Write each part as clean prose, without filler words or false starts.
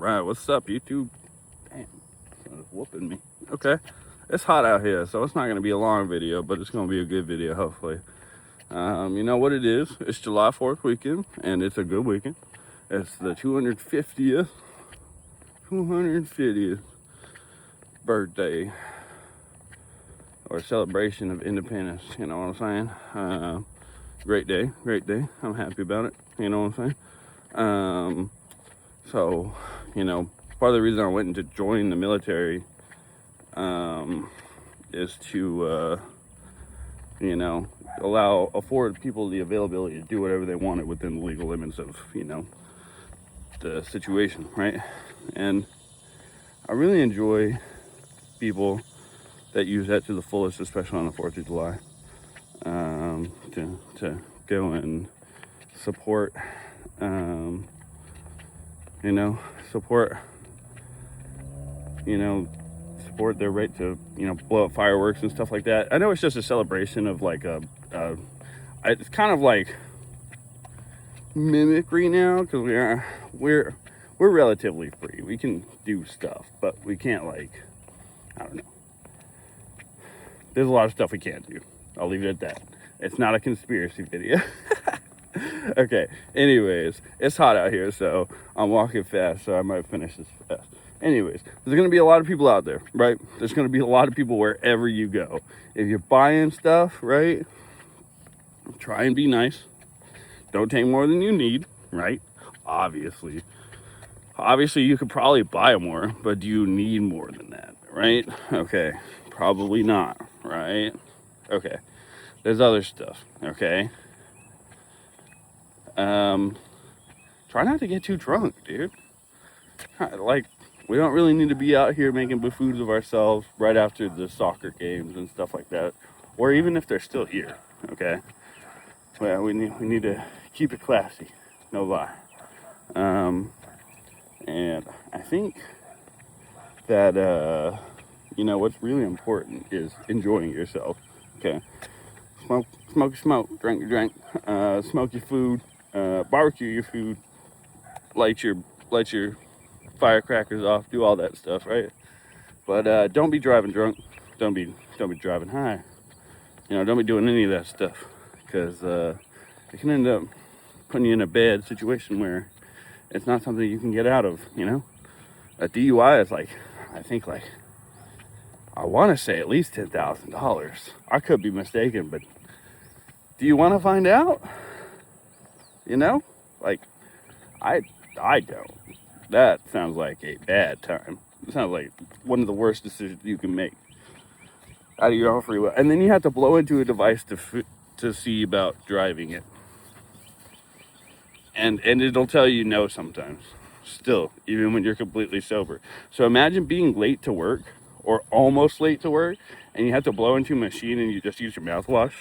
Right, what's up, YouTube? Damn, it's whooping me. Okay, it's hot out here, so it's not going to be a long video, but it's going to be a good video, hopefully. You know what it is? It's July 4th weekend, and it's a good weekend. It's the 250th birthday or celebration of independence. You know what I'm saying? Great day. I'm happy about it. You know what I'm saying? So, you know, part of the reason I went into join the military is to, you know, afford people the availability to do whatever they wanted within the legal limits of, you know, the situation, right? And I really enjoy people that use that to the fullest, especially on the 4th of July, to go and support, support their right to, blow up fireworks and stuff like that. I know it's just a celebration of like it's kind of like mimicry now, because we're relatively free. We can do stuff, but we can't, like, I don't know. There's a lot of stuff we can't do. I'll leave it at that. It's not a conspiracy video. Okay, anyways, it's hot out here, so I'm walking fast, so I might finish this fast. Anyways, there's going to be a lot of people out there, right? There's going to be a lot of people wherever you go. If you're buying stuff, right, try and be nice. Don't take more than you need, right? Obviously, you could probably buy more, but do you need more than that, right? Okay, probably not, right? Okay, there's other stuff, okay? Try not to get too drunk, dude. Like, we don't really need to be out here making buffoons of ourselves right after the soccer games and stuff like that, or even if they're still here, okay? Well, we need to keep it classy, no lie. And I think that, what's really important is enjoying yourself, okay? Smoke, drink, smoke your food, barbecue your food, light your firecrackers off, do all that stuff, right? But don't be driving drunk, don't be driving high, don't be doing any of that stuff, because it can end up putting you in a bad situation where it's not something you can get out of. A DUI is like, I want to say at least $10,000. I could be mistaken, but do you want to find out? Like, I don't. That sounds like a bad time. It sounds like one of the worst decisions you can make out of your own free will. And then you have to blow into a device to see about driving it. And it'll tell you no sometimes. Still, even when you're completely sober. So imagine being late to work or almost late to work, and you have to blow into a machine and you just use your mouthwash.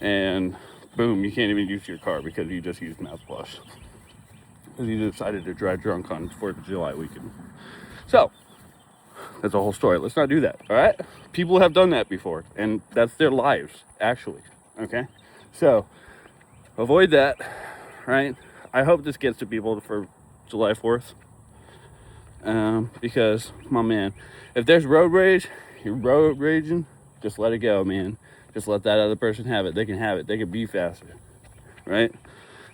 And boom, you can't even use your car because you just used mouthwash. Because you decided to drive drunk on 4th of July weekend. So, that's a whole story. Let's not do that, all right? People have done that before, and that's their lives, actually, okay? So, avoid that, right? I hope this gets to people for July 4th. Because, my man, if there's road rage, you're road raging, just let it go, man. Just let that other person have it. They can have it. They can be faster, right?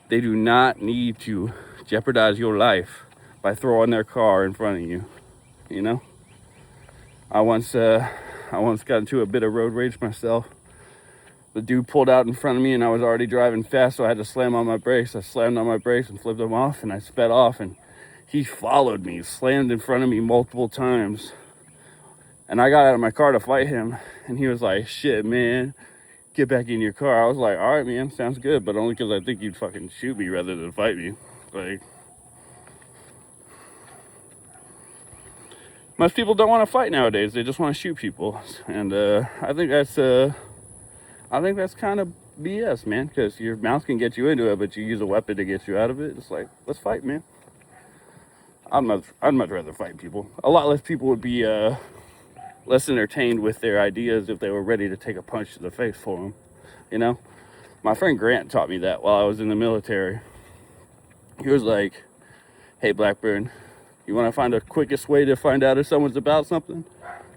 They do not need to jeopardize your life by throwing their car in front of you. I once got into a bit of road rage myself. The dude pulled out in front of me and I was already driving fast, so I had to slam on my brakes. I slammed on my brakes and flipped them off, and I sped off, and he followed me, slammed in front of me multiple times. And I got out of my car to fight him, and he was like, "Shit, man, get back in your car." I was like, "All right, man, sounds good," but only because I think you'd fucking shoot me rather than fight me. Like, most people don't want to fight nowadays. They just want to shoot people, and I think that's kind of BS, man. Because your mouth can get you into it, but you use a weapon to get you out of it. It's like, let's fight, man. I'd much rather fight people. A lot less people would be less entertained with their ideas if they were ready to take a punch to the face for them. My friend Grant taught me that while I was in the military. He was like, "Hey, Blackburn, You want to find the quickest way to find out if someone's about something?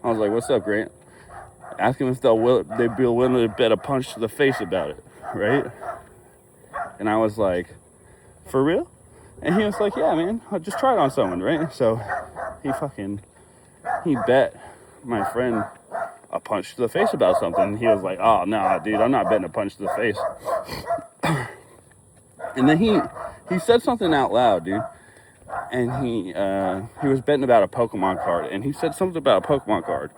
I was like, what's up, Grant? Ask them if they'd be willing to bet a punch to the face about it, right? And I was like, for real? And he was like, yeah, man, I'll just try it on someone, right? So he bet my friend a punch to the face about something. He was like, oh, no, dude, I'm not betting a punch to the face. And then he said something out loud, dude. And he was betting about a Pokemon card. And he said something about a Pokemon card.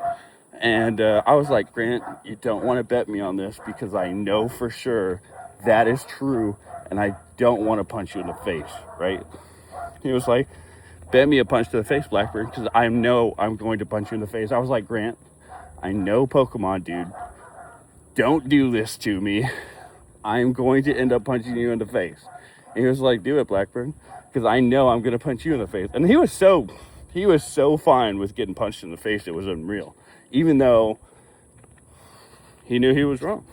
And I was like, Grant, you don't want to bet me on this because I know for sure that is true. And I don't want to punch you in the face, right? He was like, bet me a punch to the face, Blackbird, because I know I'm going to punch you in the face. I was like, Grant, I know Pokemon, dude. Don't do this to me. I'm going to end up punching you in the face. And he was like, do it, Blackbird, because I know I'm going to punch you in the face. And he was so fine with getting punched in the face. It was unreal. Even though he knew he was wrong.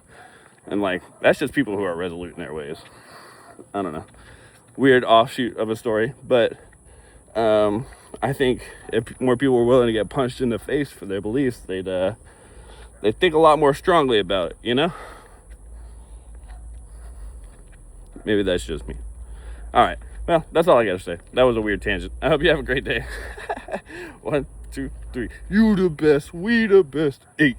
And like, that's just people who are resolute in their ways. I don't know. Weird offshoot of a story. But I think if more people were willing to get punched in the face for their beliefs, they'd think a lot more strongly about it, you know? Maybe that's just me. All right. Well, that's all I got to say. That was a weird tangent. I hope you have a great day. 1, 2, 3. You the best. We the best. 8.